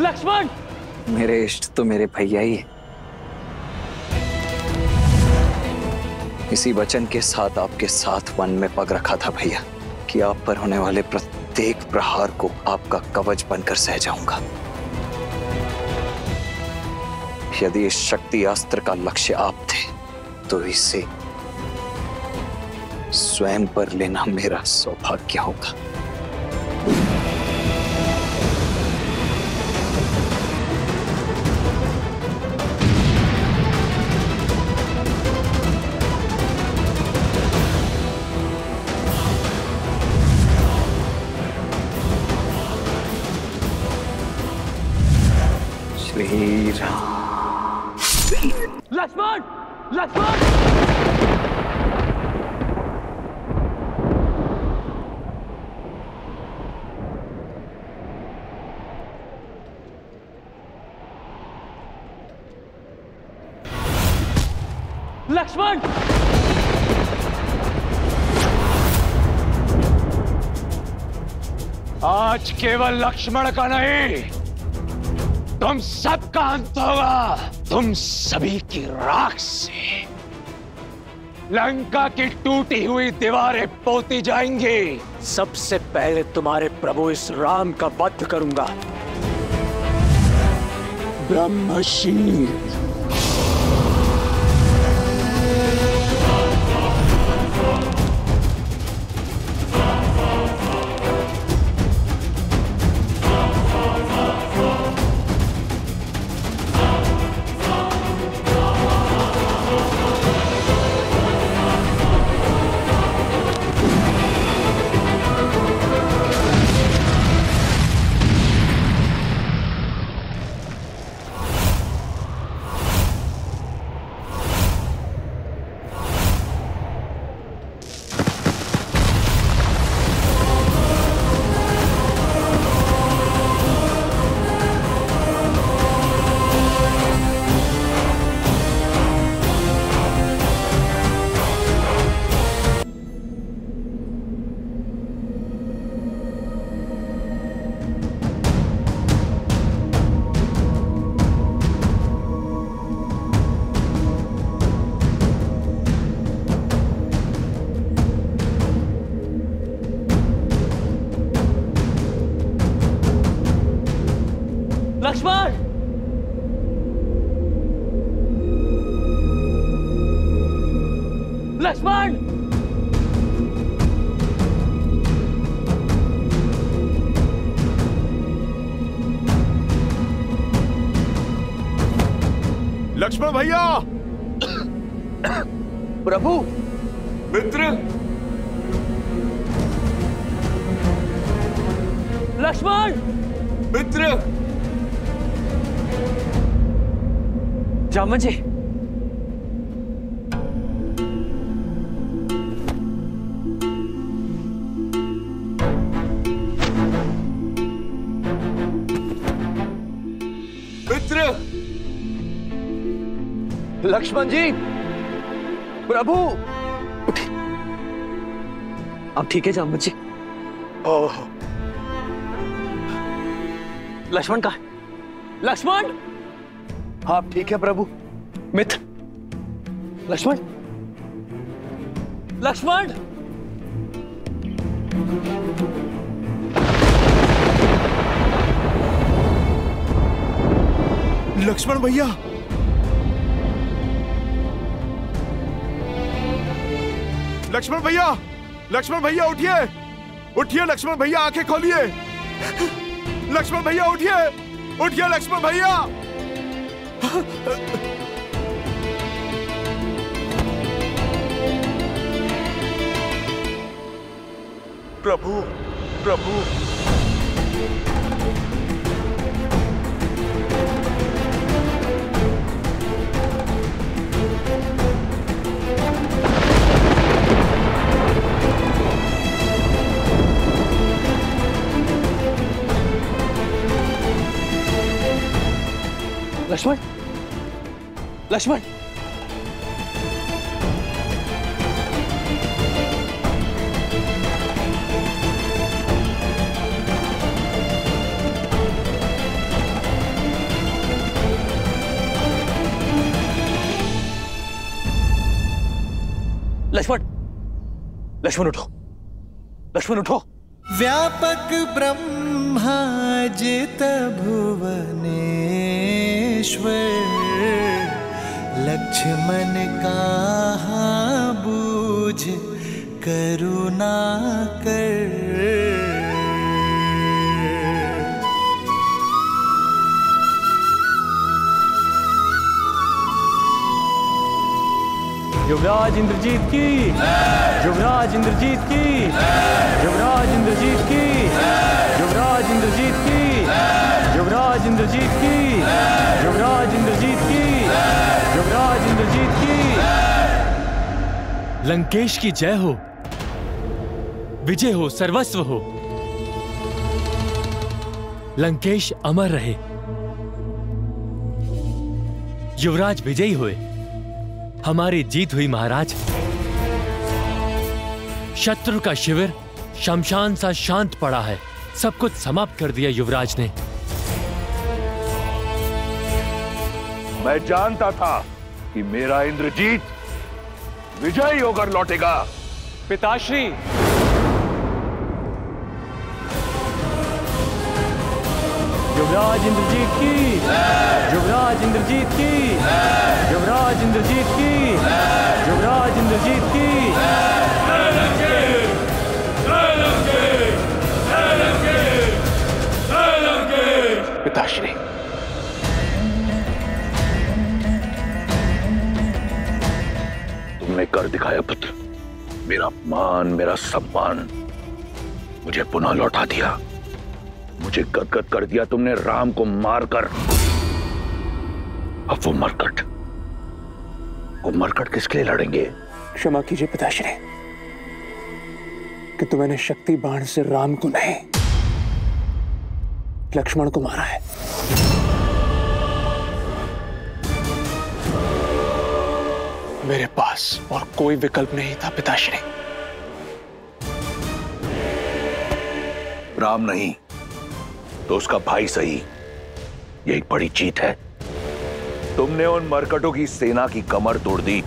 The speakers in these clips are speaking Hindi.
लक्ष्मण! मेरे इष्ट तो मेरे भैया ही है। इसी वचन के साथ आपके साथ वन में पग रखा था भैया कि आप पर होने वाले प्रत्येक प्रहार को आपका कवच बनकर सह जाऊंगा। यदि इस शक्ति अस्त्र का लक्ष्य आप थे तो इसे स्वयं पर लेना मेरा सौभाग्य होगा। श्री राम। लक्ष्मण! लक्ष्मण! लक्ष्मण! आज केवल लक्ष्मण का नहीं, तुम सबका अंत होगा। तुम सभी की राख से लंका की टूटी हुई दीवारें पोती जाएंगी। सबसे पहले तुम्हारे प्रभु इस राम का वध करूंगा। ब्रह्मशील। लक्ष्मण! लक्ष्मण! लक्ष्मण भैया! प्रभु! मित्र! लक्ष्मण! मित्र! जामन जी! मित्र! लक्ष्मण जी! प्रभु! अब ठीक है जामन जी? ओह! लक्ष्मण कहाँ है? लक्ष्मण! आप ठीक है प्रभु? मित्र! लक्ष्मण! लक्ष्मण! लक्ष्मण भैया! लक्ष्मण भैया! लक्ष्मण भैया उठिए! उठिए लक्ष्मण भैया, आंखें खोलिए! लक्ष्मण भैया उठिए! उठिए लक्ष्मण भैया! प्रभु! प्रभु! लक्ष्मण! लक्ष्मण! लक्ष्मण उठो, लक्ष्मण उठो। व्यापक ब्रह्माजित भुवनेश्वर, लक्ष्मण कहाँ बूझ करुणा कर। युवराज इंद्रजीत की, युवराज इंद्रजीत की, युवराज इंद्रजीत की, युवराज इंद्रजीत की, युवराज इंद्रजीत की, युवराज इंद्रजीत की, युवराज इंद्रजीत की। लंकेश की जय हो, विजय हो, सर्वस्व हो। लंकेश अमर रहे, युवराज विजयी हुए, हमारी जीत हुई महाराज। शत्रु का शिविर शमशान सा शांत पड़ा है, सब कुछ समाप्त कर दिया युवराज ने। मैं जानता था कि मेरा इंद्रजीत विजयी होकर लौटेगा। पिताश्री, युवराज इंद्रजीत की, युवराज इंद्रजीत की, युवराज इंद्रजीत की, युवराज इंद्रजीत की। पिताश्री, तुमने कर दिखाया पुत्र। मेरा मान, मेरा सम्मान मुझे पुनः लौटा दिया। मुझे गदगद कर दिया तुमने राम को मारकर। अब वो मरकट किसके लिए लड़ेंगे? क्षमा कीजिए पिताश्री कि तुम्हें शक्ति बाण से राम को नहीं, लक्ष्मण को मारा है। मेरे पास और कोई विकल्प नहीं था पिताश्री। राम नहीं तो उसका भाई सही, यह एक बड़ी जीत है। तुमने उन मरकटों की सेना की कमर तोड़ दी,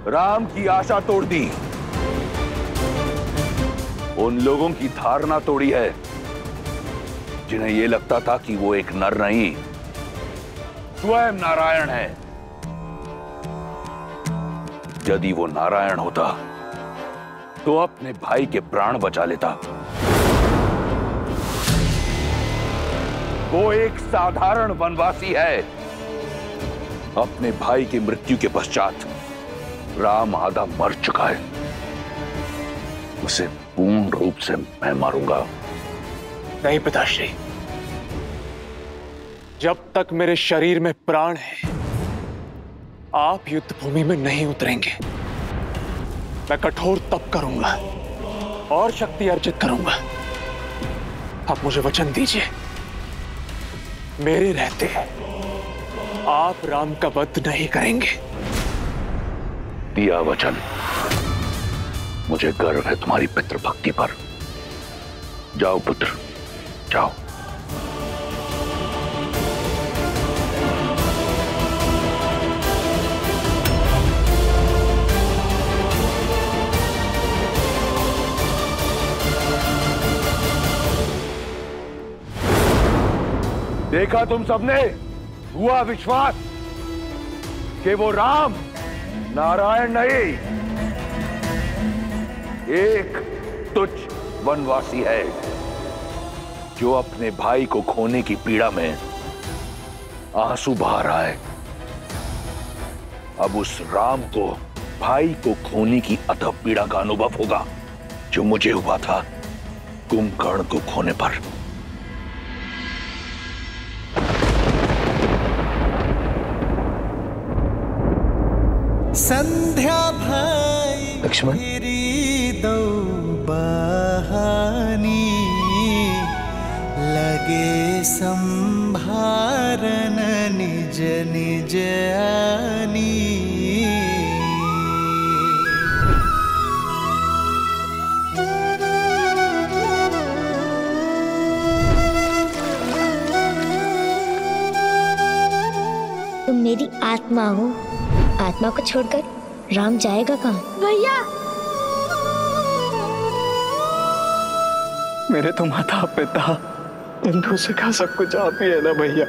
राम की आशा तोड़ दी, उन लोगों की धारणा तोड़ी है जिन्हें यह लगता था कि वो एक नर नहीं, स्वयं नारायण है। यदि वो नारायण होता तो अपने भाई के प्राण बचा लेता। वो एक साधारण वनवासी है। अपने भाई की मृत्यु के पश्चात राम आधा मर चुका है, उसे पूर्ण रूप से मैं मारूंगा। नहीं पिताश्री, जब तक मेरे शरीर में प्राण है आप युद्ध भूमि में नहीं उतरेंगे। मैं कठोर तप करूंगा और शक्ति अर्जित करूंगा। आप मुझे वचन दीजिए, मेरे रहते आप राम का वध नहीं करेंगे। दिया वचन। मुझे गर्व है तुम्हारी पितृभक्ति पर। जाओ पुत्र, जाओ। देखा तुम सबने, हुआ विश्वास कि वो राम नारायण नहीं, एक तुच्छ वनवासी है जो अपने भाई को खोने की पीड़ा में आंसू बहा रहा है। अब उस राम को भाई को खोने की अथक पीड़ा का अनुभव होगा जो मुझे हुआ था कुंभकर्ण को खोने पर। संध्या भाई लक्ष्मण, दो बहानी लगे संभारन निज निज आनी। तुम मेरी आत्मा हो, आत्मा को छोड़कर राम जाएगा कहाँ? भैया मेरे तो माता पिता बंधु से का सब कुछ आप ही है ना भैया।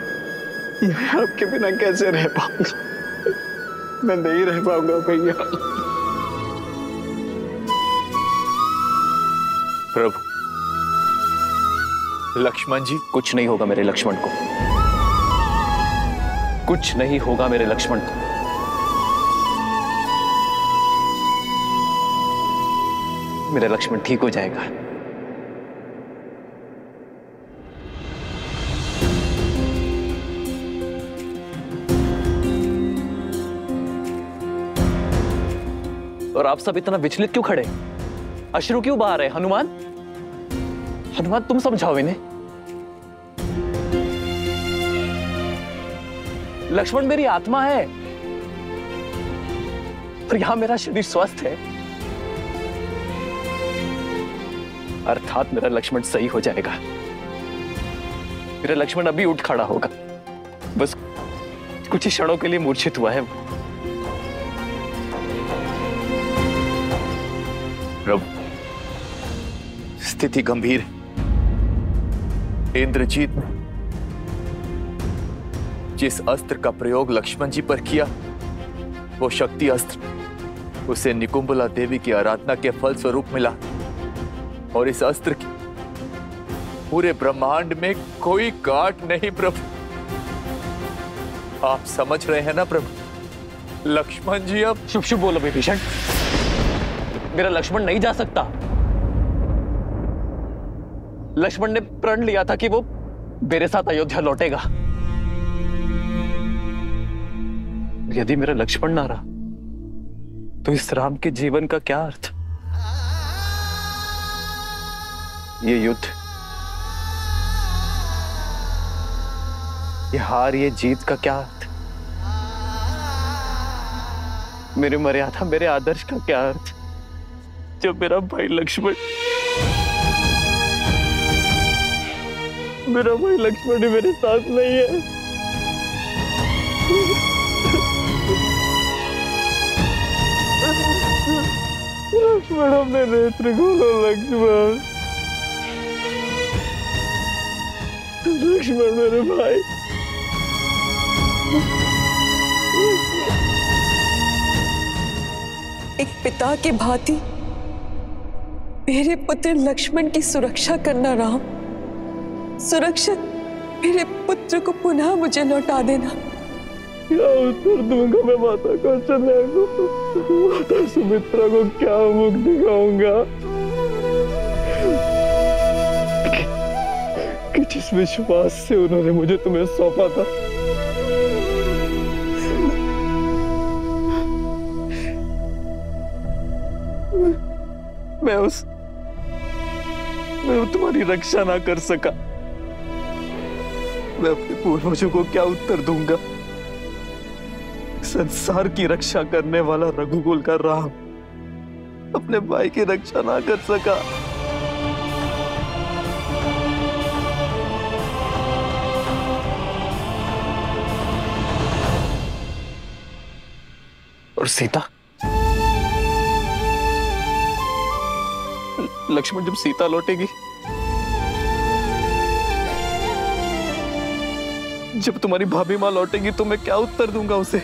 मैं आपके बिना कैसे रह पाऊंगा? मैं नहीं रह पाऊंगा भैया। प्रभु, लक्ष्मण जी, कुछ नहीं होगा मेरे लक्ष्मण को, कुछ नहीं होगा मेरे लक्ष्मण को। मेरा लक्ष्मण ठीक हो जाएगा। और आप सब इतना विचलित क्यों खड़े? अश्रु क्यों बहा रहे? हनुमान, हनुमान तुम समझाओ इन्हें। लक्ष्मण मेरी आत्मा है और यहां मेरा शरीर स्वस्थ है, अर्थात मेरा लक्ष्मण सही हो जाएगा। मेरा लक्ष्मण अभी उठ खड़ा होगा, बस कुछ ही क्षणों के लिए मूर्छित हुआ है। प्रभु, स्थिति गंभीर है। इंद्रजीत ने जिस अस्त्र का प्रयोग लक्ष्मण जी पर किया, वो शक्ति अस्त्र उसे निकुंबला देवी की आराधना के फल स्वरूप मिला, और इस अस्त्र की पूरे ब्रह्मांड में कोई गांठ नहीं। प्रभु, आप समझ रहे हैं ना प्रभु? लक्ष्मण जी अब शुभ शुभ बोलो विभीषण, मेरा लक्ष्मण नहीं जा सकता। लक्ष्मण ने प्रण लिया था कि वो मेरे साथ अयोध्या लौटेगा। यदि मेरा लक्ष्मण ना रहा तो इस राम के जीवन का क्या अर्थ? ये युद्ध, ये हार, ये जीत का क्या अर्थ? मेरी मर्यादा, मेरे आदर्श का क्या अर्थ जब मेरा भाई लक्ष्मण ही मेरे साथ नहीं है? लक्ष्मण, अपने नेत्र खोलो लक्ष्मण, लक्ष्मण मेरे भाई। एक पिता के भांति मेरे पुत्र लक्ष्मण की सुरक्षा करना राम। सुरक्षित मेरे पुत्र को पुनः मुझे लौटा देना। क्या उत्तर दूंगा मैं माता कौशल्या को? माता सुमित्रा को क्या मुख दिखाऊंगा कि जिस विश्वास से उन्होंने मुझे तुम्हें सौंपा था? मैं तुम्हारी रक्षा ना कर सका। मैं अपने पूर्वजों को क्या उत्तर दूंगा? संसार की रक्षा करने वाला रघुकुल का राम अपने भाई की रक्षा ना कर सका। और सीता, लक्ष्मण जब सीता लौटेगी, जब तुम्हारी भाभी मां लौटेगी, तो मैं क्या उत्तर दूंगा उसे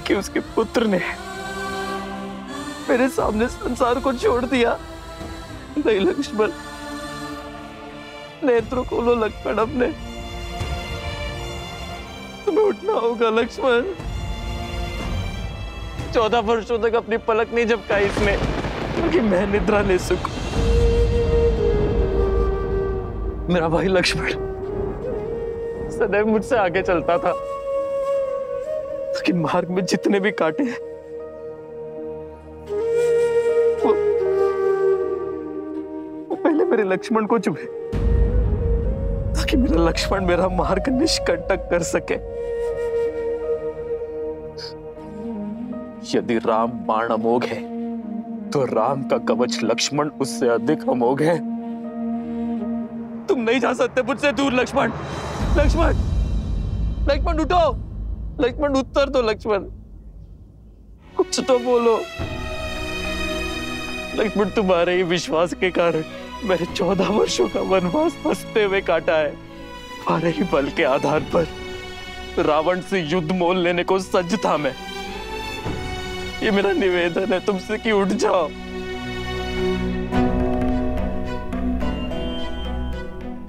कि उसके पुत्र ने मेरे सामने संसार को छोड़ दिया? नहीं लक्ष्मण, नेत्रों खोलो लक्ष्मण अपने, तुम्हें उठना होगा लक्ष्मण। 14 वर्षों तक अपनी पलक नहीं झपकाई इसने कि मैं निद्रा ले सकूं। मेरा भाई लक्ष्मण सदैव मुझसे आगे चलता था, कि मार्ग में जितने भी कांटे हैं वो पहले मेरे लक्ष्मण को चुभे, ताकि मेरा लक्ष्मण मेरा मार्ग निष्कंटक कर सके। यदि राम बाण अमोघ है तो राम का कवच लक्ष्मण उससे अधिक अमोघ है। तुम नहीं जा सकते मुझसे दूर लक्ष्मण। लक्ष्मण, लक्ष्मण उठो, लक्ष्मण उत्तर दो लक्ष्मण, कुछ तो बोलो। लक्ष्मण तुम्हारे ही विश्वास के कारण मैंने 14 वर्षों का वनवास हंसते हुए काटा है। हमारे ही बल के आधार पर रावण से युद्ध मोल लेने को सज्ज था मैं। ये मेरा निवेदन है तुमसे कि उठ जाओ।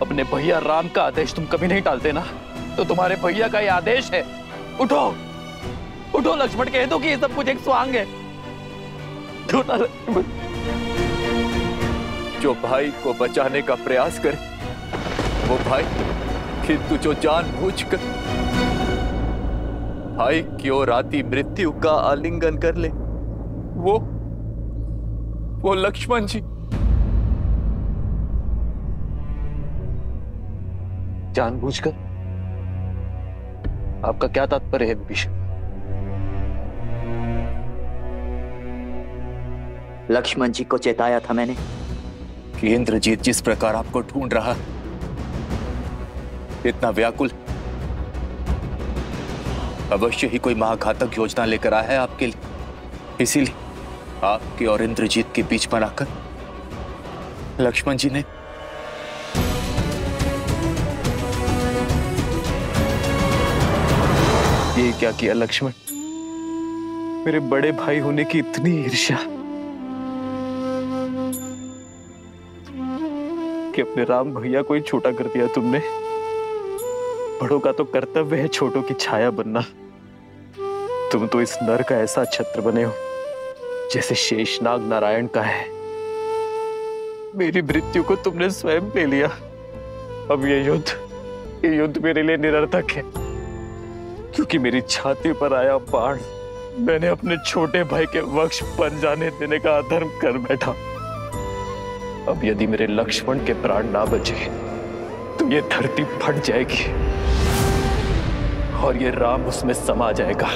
अपने भैया राम का आदेश तुम कभी नहीं टालते ना, तो तुम्हारे भैया का ये आदेश है, उठो उठो लक्ष्मण, कह दो कि ये सब कुछ एक स्वांग है। जो भाई को बचाने का प्रयास करे वो भाई, किंतु जो जानबूझकर भाई की ओर आती मृत्यु का आलिंगन कर ले वो लक्ष्मण जी। जानबूझकर आपका क्या तात्पर्य है विभीषण? लक्ष्मण जी को चेताया था मैंने कि इंद्रजीत जिस प्रकार आपको ढूंढ रहा, इतना व्याकुल, अवश्य ही कोई महाघातक योजना लेकर आया है आपके लिए। इसीलिए आपके और इंद्रजीत के बीच बनाकर लक्ष्मण जी ने ये क्या किया लक्ष्मण? मेरे बड़े भाई होने की इतनी ईर्ष्या कि अपने राम भैया को ही छोटा कर दिया तुमने। बड़ों का तो कर्तव्य है छोटों की छाया बनना। तुम तो इस नर का ऐसा छत्र बने हो जैसे शेषनाग नारायण का है। मेरी मृत्यु को तुमने स्वयं ले लिया। अब ये युद्ध मेरे लिए निरर्थक है, क्योंकि मेरी छाती पर आया बाण मैंने अपने छोटे भाई के वक्ष बन जाने देने का अधर्म कर बैठा। अब यदि मेरे लक्ष्मण के प्राण ना बचे तो ये धरती फट जाएगी और ये राम उसमें समा जाएगा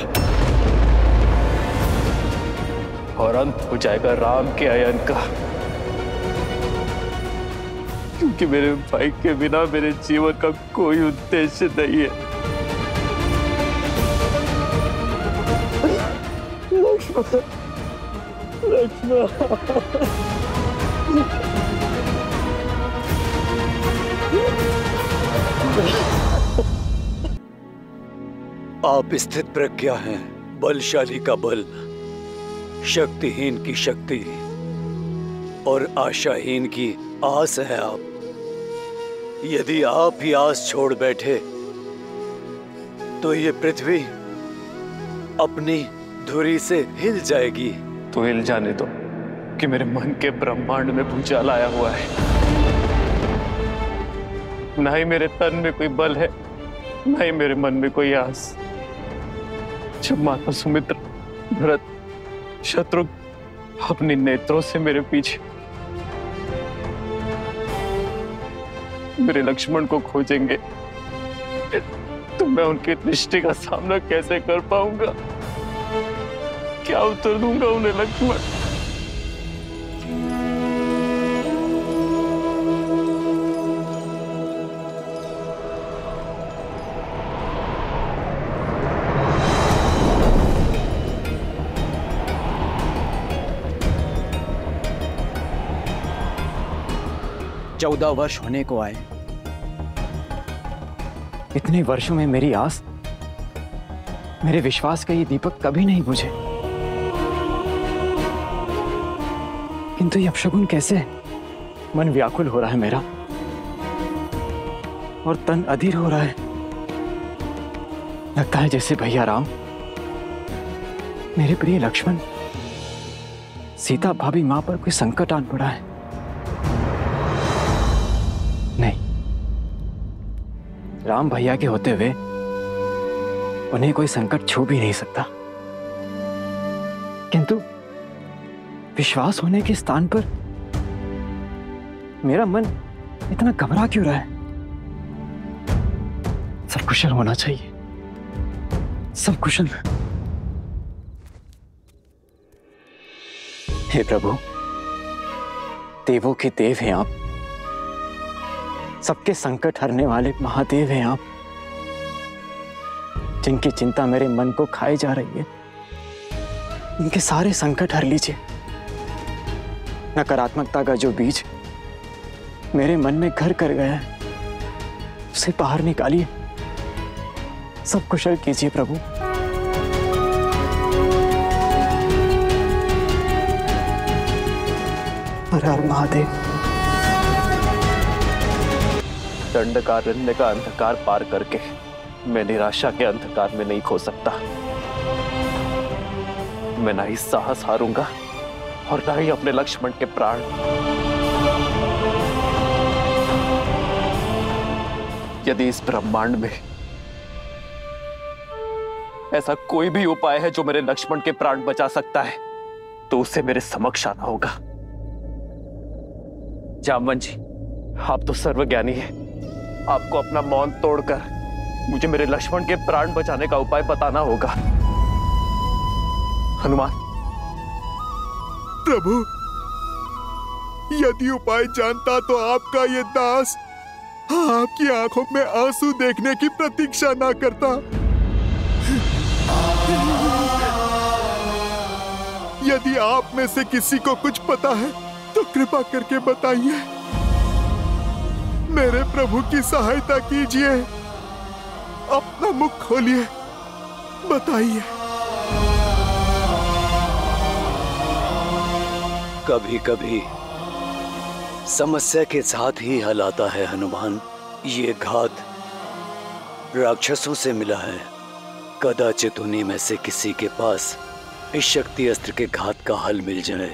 और अंत हो जाएगा राम के अयन का। क्योंकि मेरे भाई के बिना मेरे जीवन का कोई उद्देश्य नहीं है। आप स्थित प्रज्ञा हैं, बलशाली का बल, शक्तिहीन की शक्ति और आशाहीन की आस है आप। यदि आप ही आस छोड़ बैठे तो ये पृथ्वी अपनी धुरी से हिल जाएगी। तो हिल जाने दो कि मेरे मन के ब्रह्मांड में भूचाल आया हुआ है। ना ही मेरे तन में कोई बल है, ना ही मेरे मन में कोई आस। जब माता सुमित्र, भरत, शत्रुघ्न अपने नेत्रों से मेरे पीछे मेरे लक्ष्मण को खोजेंगे तो मैं उनकी दृष्टि का सामना कैसे कर पाऊंगा? क्या उत्तर दूंगा उन्हें लक्ष्मण? चौदह वर्ष होने को आए। इतने वर्षों में मेरी आस, मेरे विश्वास का ये दीपक कभी नहीं बुझे। किंतु ये अपशगुन कैसे? मन व्याकुल हो रहा है मेरा और तन अधीर हो रहा है। लगता है जैसे भैया राम, मेरे प्रिय लक्ष्मण, सीता भाभी मां पर कोई संकट आन पड़ा है। नहीं, राम भैया के होते हुए उन्हें कोई संकट छू भी नहीं सकता। किंतु विश्वास होने के स्थान पर मेरा मन इतना घबरा क्यों रहा है? सब कुशल होना चाहिए, सब कुशल। हे प्रभु, देवों के देव हैं आप, सबके संकट हरने वाले महादेव हैं आप, जिनकी चिंता मेरे मन को खाए जा रही है। उनके सारे संकट हर लीजिए। नकारात्मकता का जो बीज मेरे मन में घर कर गया है, उसे बाहर निकालिए, सब कुशल कीजिए प्रभु। हर हर महादेव। दंडकारण्य का अंधकार पार करके मैं निराशा के अंधकार में नहीं खो सकता। मैं ना ही साहस हारूंगा और ना ही अपने लक्ष्मण के प्राण। यदि इस ब्रह्मांड में ऐसा कोई भी उपाय है जो मेरे लक्ष्मण के प्राण बचा सकता है, तो उसे मेरे समक्ष आना होगा। जामवन जी, आप तो सर्वज्ञानी हैं। आपको अपना मौन तोड़कर मुझे मेरे लक्ष्मण के प्राण बचाने का उपाय बताना होगा। हनुमान। प्रभु, यदि उपाय जानता तो आपका ये दास आपकी आंखों में आंसू देखने की प्रतीक्षा ना करता। यदि आप में से किसी को कुछ पता है तो कृपा करके बताइए। मेरे प्रभु की सहायता कीजिए। अपना मुख खोलिए, बताइए। कभी कभी समस्या के साथ ही हल आता है हनुमान। ये घात राक्षसों से मिला है। कदाचित उन्हीं में से किसी के पास इस शक्ति अस्त्र के घात का हल मिल जाए।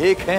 एक है